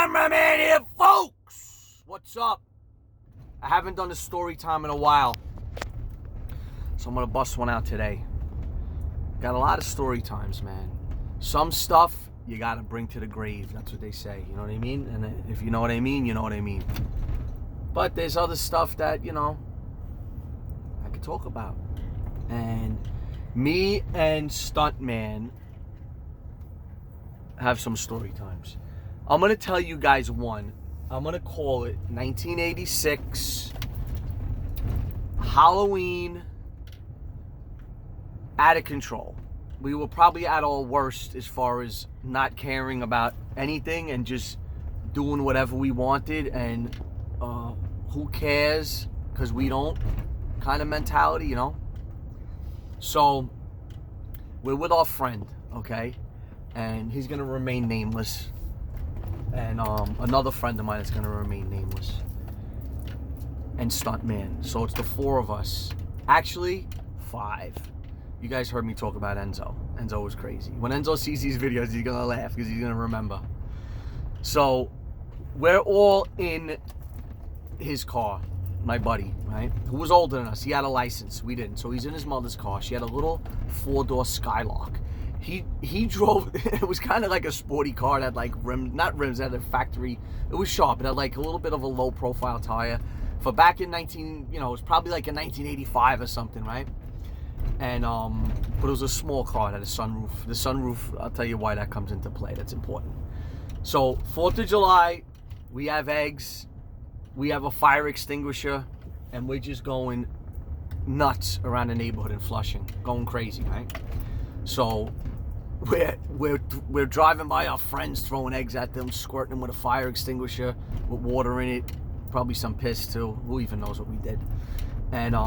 cameraman here, folks! What's up? I haven't done a story time in a while, so I'm gonna bust one out today. Got a lot of story times, man. Some stuff you gotta bring to the grave. That's what they say, you know what I mean? And if you know what I mean, you know what I mean. But there's other stuff that, you know, I could talk about. And me and Stuntman have some story times. I'm gonna tell you guys one. I'm gonna call it 1986 Halloween out of control. We were probably at our worst as far as not caring about anything and just doing whatever we wanted and who cares because we don't kind of mentality, you know. So we're with our friend, okay, and he's gonna remain nameless, and another friend of mine is gonna remain nameless, and Stuntman. So it's the four of us, actually 5. You guys heard me talk about Enzo. Enzo was crazy. When Enzo sees these videos, he's gonna laugh because he's gonna remember. So we're all in his car, my buddy, right, who was older than us. He had a license, we didn't. So he's in his mother's car. She had a little 4-door Skylark. He drove. It was kind of like a sporty car that had like rims, not rims, it had a factory. It was sharp. It had like a little bit of a low profile tire for back in it was probably like in 1985 or something, right? And but it was a small car. It had a sunroof. The sunroof, I'll tell you why that comes into play. That's important. So 4th of July, we have eggs, we have a fire extinguisher, and we're just going nuts around the neighborhood in Flushing, going crazy, right? So we're driving by our friends, throwing eggs at them, squirting them with a fire extinguisher with water in it, probably some piss too. Who even knows what we did? And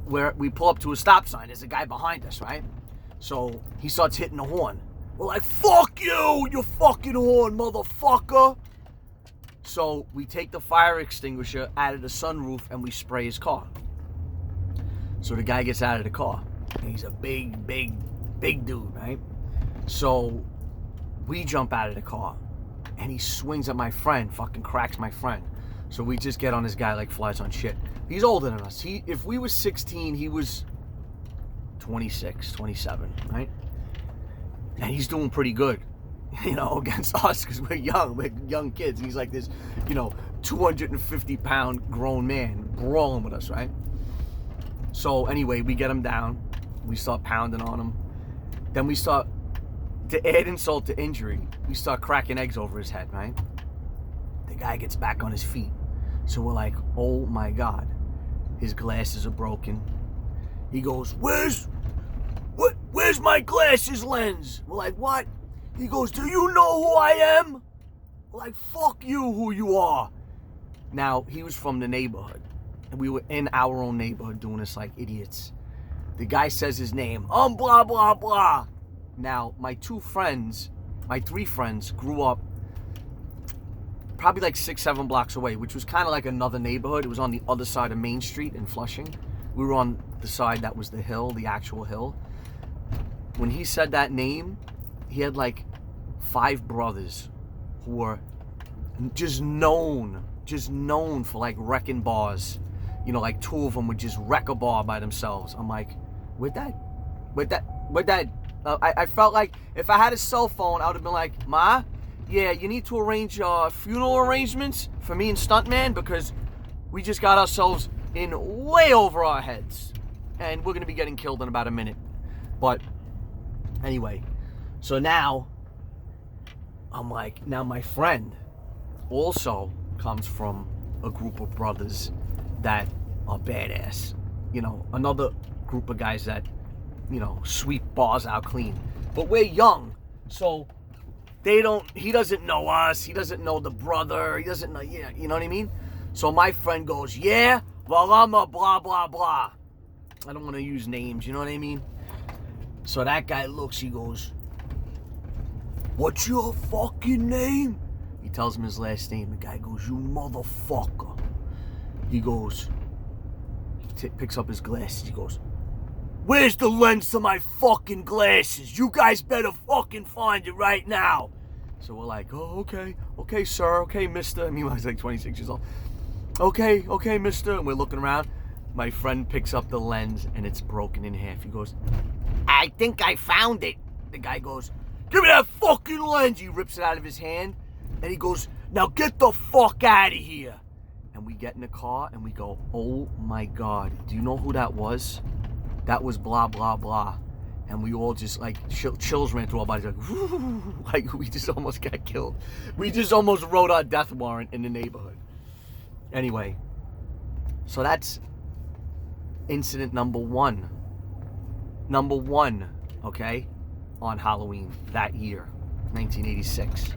we pull up to a stop sign. There's a guy behind us, right? So he starts hitting the horn. We're like, "Fuck you, you fucking horn, motherfucker!" So we take the fire extinguisher out of the sunroof and we spray his car. So the guy gets out of the car. And he's a big dude, right? So we jump out of the car and he swings at my friend, fucking cracks my friend. So we just get on this guy like flies on shit. He's older than us. If we were 16, he was 26, 27, right? And he's doing pretty good, you know, against us because we're young kids. He's like this, 250-pound grown man brawling with us, right? So anyway, we get him down. We start pounding on him. Then we start, to add insult to injury, we start cracking eggs over his head, right? The guy gets back on his feet. So we're like, oh my God, his glasses are broken. He goes, where's my glasses lens? We're like, what? He goes, do you know who I am? We're like, fuck you, who you are. Now, he was from the neighborhood. And we were in our own neighborhood doing this like idiots. The guy says his name, blah, blah, blah. Now, my 3 friends grew up probably like 6-7 blocks away, which was kind of like another neighborhood. It was on the other side of Main Street in Flushing. We were on the side that was the hill, the actual hill. When he said that name, he had like 5 brothers who were just known for like wrecking bars. Like 2 of them would just wreck a bar by themselves. I'm like, with that. I felt like if I had a cell phone, I would have been like, Ma, yeah, you need to arrange funeral arrangements for me and Stuntman because we just got ourselves in way over our heads. And we're going to be getting killed in about a minute. But anyway, so now I'm like, now my friend also comes from a group of brothers that are badass. Another group of guys that, sweep bars out clean. But we're young, so he doesn't know us, he doesn't know the brother, he doesn't know, you know what I mean? So my friend goes, yeah, well, I'm a blah, blah, blah. I don't want to use names, you know what I mean? So that guy looks, he goes, what's your fucking name? He tells him his last name. The guy goes, you motherfucker. He goes, picks up his glasses. He goes, where's the lens to my fucking glasses? You guys better fucking find it right now. So we're like, oh, okay, sir, okay, mister. I mean, I was like 26 years old. Okay, mister. And we're looking around. My friend picks up the lens, and it's broken in half. He goes, I think I found it. The guy goes, give me that fucking lens. He rips it out of his hand, and he goes, now get the fuck out of here. And we get in the car, and we go, oh, my God. Do you know who that was? That was blah, blah, blah. And we all just, like, chills ran through our bodies. Like, we just almost got killed. We just almost wrote our death warrant in the neighborhood. Anyway, so that's incident number one. Number one, okay, on Halloween that year, 1986.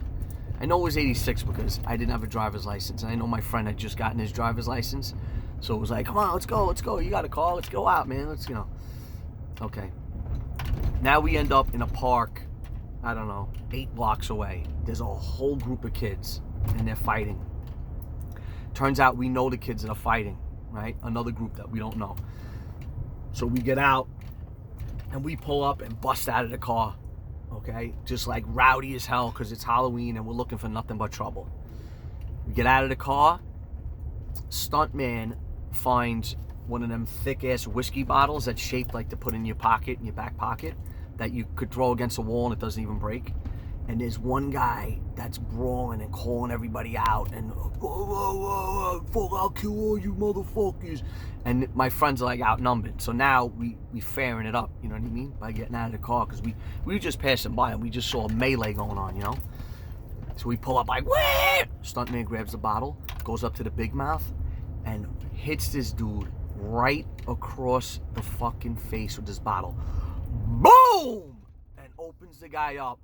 I know it was 86 because I didn't have a driver's license. And I know my friend had just gotten his driver's license. So it was like, come on, let's go. You got a car, let's go out, man. Let's, Okay. Now we end up in a park, I don't know, 8 blocks away. There's a whole group of kids, and they're fighting. Turns out we know the kids that are fighting, right? Another group that we don't know. So we get out, and we pull up and bust out of the car, okay? Just like rowdy as hell because it's Halloween, and we're looking for nothing but trouble. We get out of the car. Stuntman finds one of them thick-ass whiskey bottles that's shaped like to put in your pocket, in your back pocket, that you could throw against a wall and it doesn't even break. And there's one guy that's brawling and calling everybody out and, whoa, fuck, I'll kill all you motherfuckers. And my friends are like outnumbered. So now we fairing it up, you know what I mean? By getting out of the car, because we were just passing by and we just saw a melee going on, So we pull up like, where? Stuntman grabs the bottle, goes up to the big mouth, and hits this dude right across the fucking face with this bottle. Boom! And opens the guy up.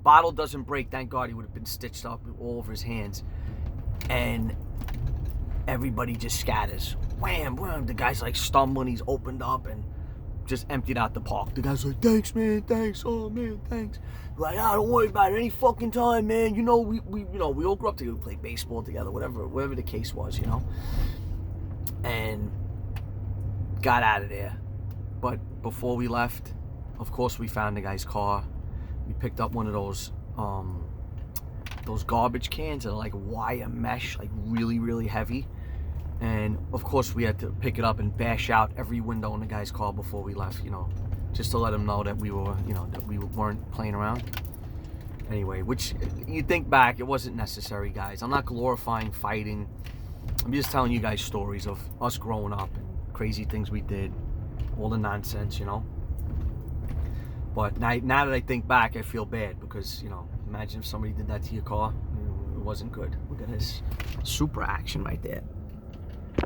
Bottle doesn't break. Thank God, he would have been stitched up all over his hands. And everybody just scatters. Wham, wham. The guy's like stumbling. He's opened up and just emptied out the park. The guy's like, thanks, man. Thanks. Oh, man, thanks. Like, don't worry about it. Any fucking time, man. We all grew up together. We played baseball together, whatever the case was, And got out of there. But before we left, of course, we found the guy's car. We picked up one of those garbage cans that are like wire mesh, like really, really heavy. And of course, we had to pick it up and bash out every window in the guy's car before we left, just to let him know that we were, that we weren't playing around. Anyway, which you think back, it wasn't necessary, guys. I'm not glorifying fighting. I'm just telling you guys stories of us growing up and crazy things we did, all the nonsense, But now that I think back, I feel bad because, imagine if somebody did that to your car. It wasn't good. Look at this super action right there.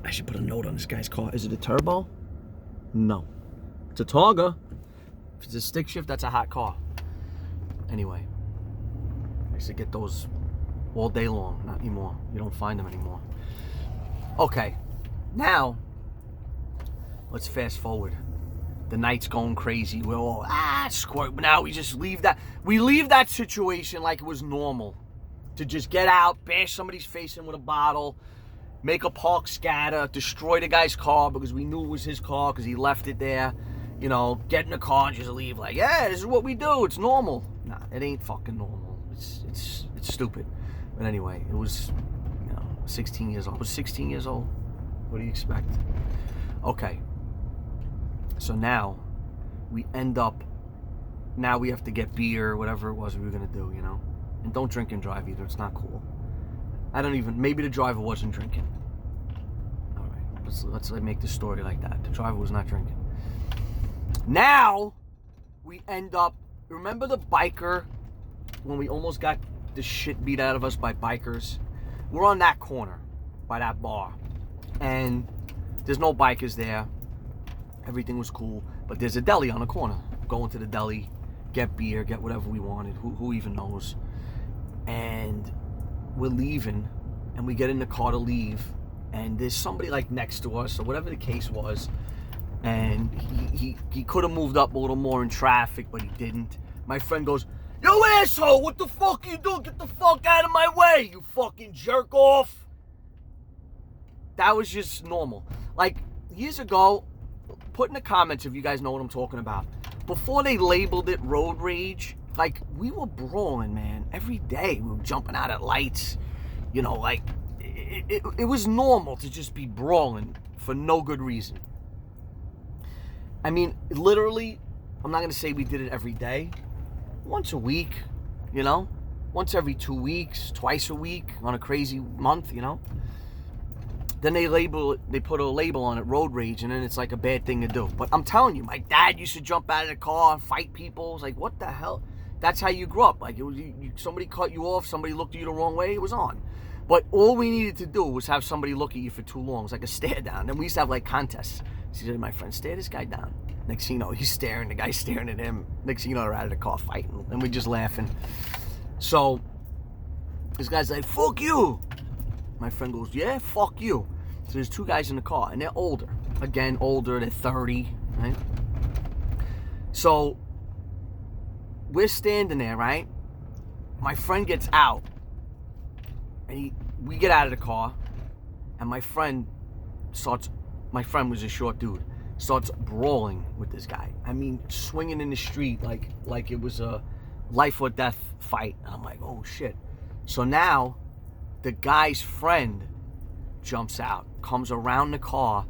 I should put a note on this guy's car. Is it a turbo? No. It's a Targa. If it's a stick shift, that's a hot car. Anyway, I used to get those all day long. Not anymore. You don't find them anymore. Okay, now let's fast forward. The night's going crazy. We're all squirt. But now we just leave that. We leave that situation like it was normal. To just get out, bash somebody's face in with a bottle, make a park scatter, destroy the guy's car because we knew it was his car because he left it there. Get in the car and just leave like, yeah, this is what we do. It's normal. Nah, it ain't fucking normal. It's stupid. But anyway, it was 16 years old. I was 16 years old. What do you expect? Okay. So now we end up, now we have to get beer, whatever it was we were going to do, And don't drink and drive either. It's not cool. Maybe the driver wasn't drinking. All right. Let's make the story like that. The driver was not drinking. Now we end up, remember the biker when we almost got the shit beat out of us by bikers? We're on that corner by that bar. And there's no bikers there. Everything was cool. But there's a deli on the corner. Go into the deli, get beer, get whatever we wanted. Who even knows? And we're leaving. And we get in the car to leave. And there's somebody like next to us, or whatever the case was. And he could have moved up a little more in traffic, but he didn't. My friend goes, yo, asshole, what the fuck are you doing? Get the fuck out of my way, you fucking jerk off. That was just normal. Like, years ago, put in the comments if you guys know what I'm talking about. Before they labeled it road rage, Like, we were brawling, man, every day. We were jumping out at lights. You know, like, it was normal to just be brawling for no good reason. I mean, literally, I'm not going to say we did it every day. Once a week, you know? Once every 2 weeks, twice a week on a crazy month, you know? Then they put a label on it, road rage, and then it's like a bad thing to do. But I'm telling you, my dad used to jump out of the car and fight people. It's like, what the hell? That's how you grew up. Like, it was somebody cut you off, somebody looked at you the wrong way, it was on. But all we needed to do was have somebody look at you for too long. It was like a stare down. Then we used to have like contests. She said, my friend, stare this guy down. Next thing you know, he's staring, the guy's staring at him. Next thing you know, they're out of the car fighting. And we're just laughing. So, this guy's like, fuck you. My friend goes, yeah, fuck you. So there's two guys in the car, and they're older. Again, older, they're 30, right? So, we're standing there, right? My friend gets out. And we get out of the car, and my friend was a short dude, starts brawling with this guy. I mean, swinging in the street like it was a life or death fight. And I'm like, oh shit. So now, the guy's friend jumps out, comes around the car,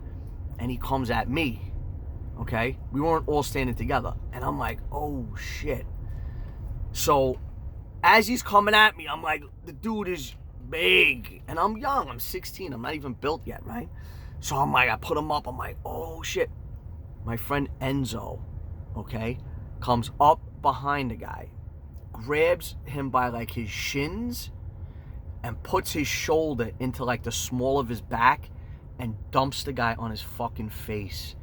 and he comes at me, okay? We weren't all standing together. And I'm like, oh shit. So, as he's coming at me, I'm like, the dude is big, and I'm young, I'm 16, I'm not even built yet, right? So I'm like, I put him up, I'm like, oh shit. My friend Enzo, okay, comes up behind the guy, grabs him by like his shins, and puts his shoulder into like the small of his back, and dumps the guy on his fucking face.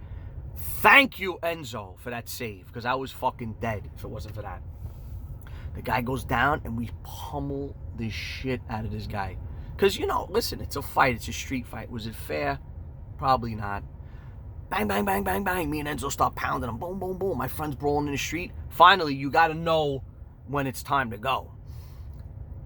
Thank you, Enzo, for that save, because I was fucking dead if it wasn't for that. The guy goes down, and we pummel the shit out of this guy. Because, you know, listen, it's a fight. It's a street fight. Was it fair? Probably not. Bang, bang, bang, bang, bang. Me and Enzo start pounding him. Boom, boom, boom. My friend's brawling in the street. Finally, you got to know when it's time to go.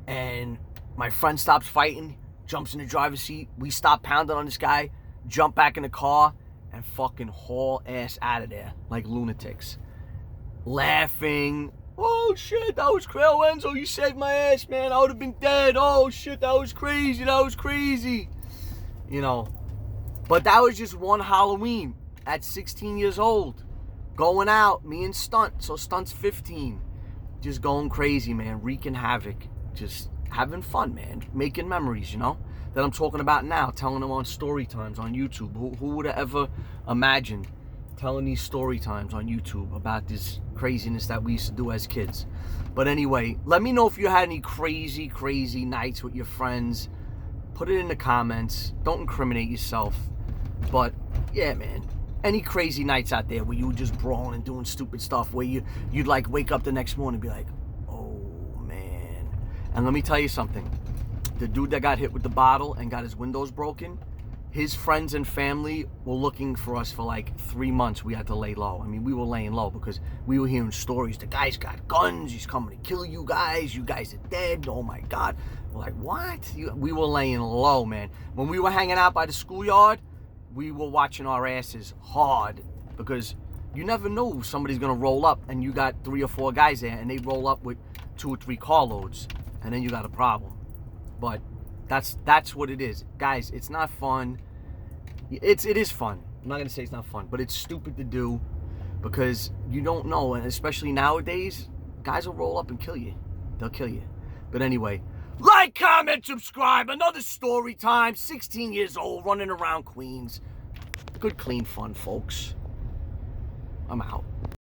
And my friend stops fighting, jumps in the driver's seat. We stop pounding on this guy, jump back in the car, and fucking haul ass out of there like lunatics. Laughing. Oh shit, that was crazy. Oh, Enzo, you saved my ass, man. I would have been dead. Oh shit, that was crazy. That was crazy. You know, but that was just one Halloween at 16 years old. Going out, me and Stunt. So Stunt's 15. Just going crazy, man. Wreaking havoc. Just having fun, man. Making memories, you know, that I'm talking about now. Telling them on story times on YouTube. Who would have ever imagined telling these story times on YouTube about this craziness that we used to do as kids? But anyway, let me know if you had any crazy nights with your friends. Put it in the comments. Don't incriminate yourself. But yeah, man, any crazy nights out there where you were just brawling and doing stupid stuff, where you'd like wake up the next morning and be like, oh man. And let me tell you something. The dude that got hit with the bottle and got his windows broken, his friends and family were looking for us for like 3 months. We had to lay low. I mean, we were laying low because we were hearing stories. The guy's got guns. He's coming to kill you guys. You guys are dead. Oh my God. We're like, what? We were laying low, man. When we were hanging out by the schoolyard, we were watching our asses hard because you never know somebody's going to roll up and you got 3 or 4 guys there and they roll up with 2 or 3 carloads and then you got a problem. But that's what it is. Guys, it's not fun. It is fun. I'm not going to say it's not fun, but it's stupid to do because you don't know, and especially nowadays, guys will roll up and kill you. They'll kill you. But anyway, like, comment, subscribe. Another story time. 16 years old, running around Queens. Good, clean fun, folks. I'm out.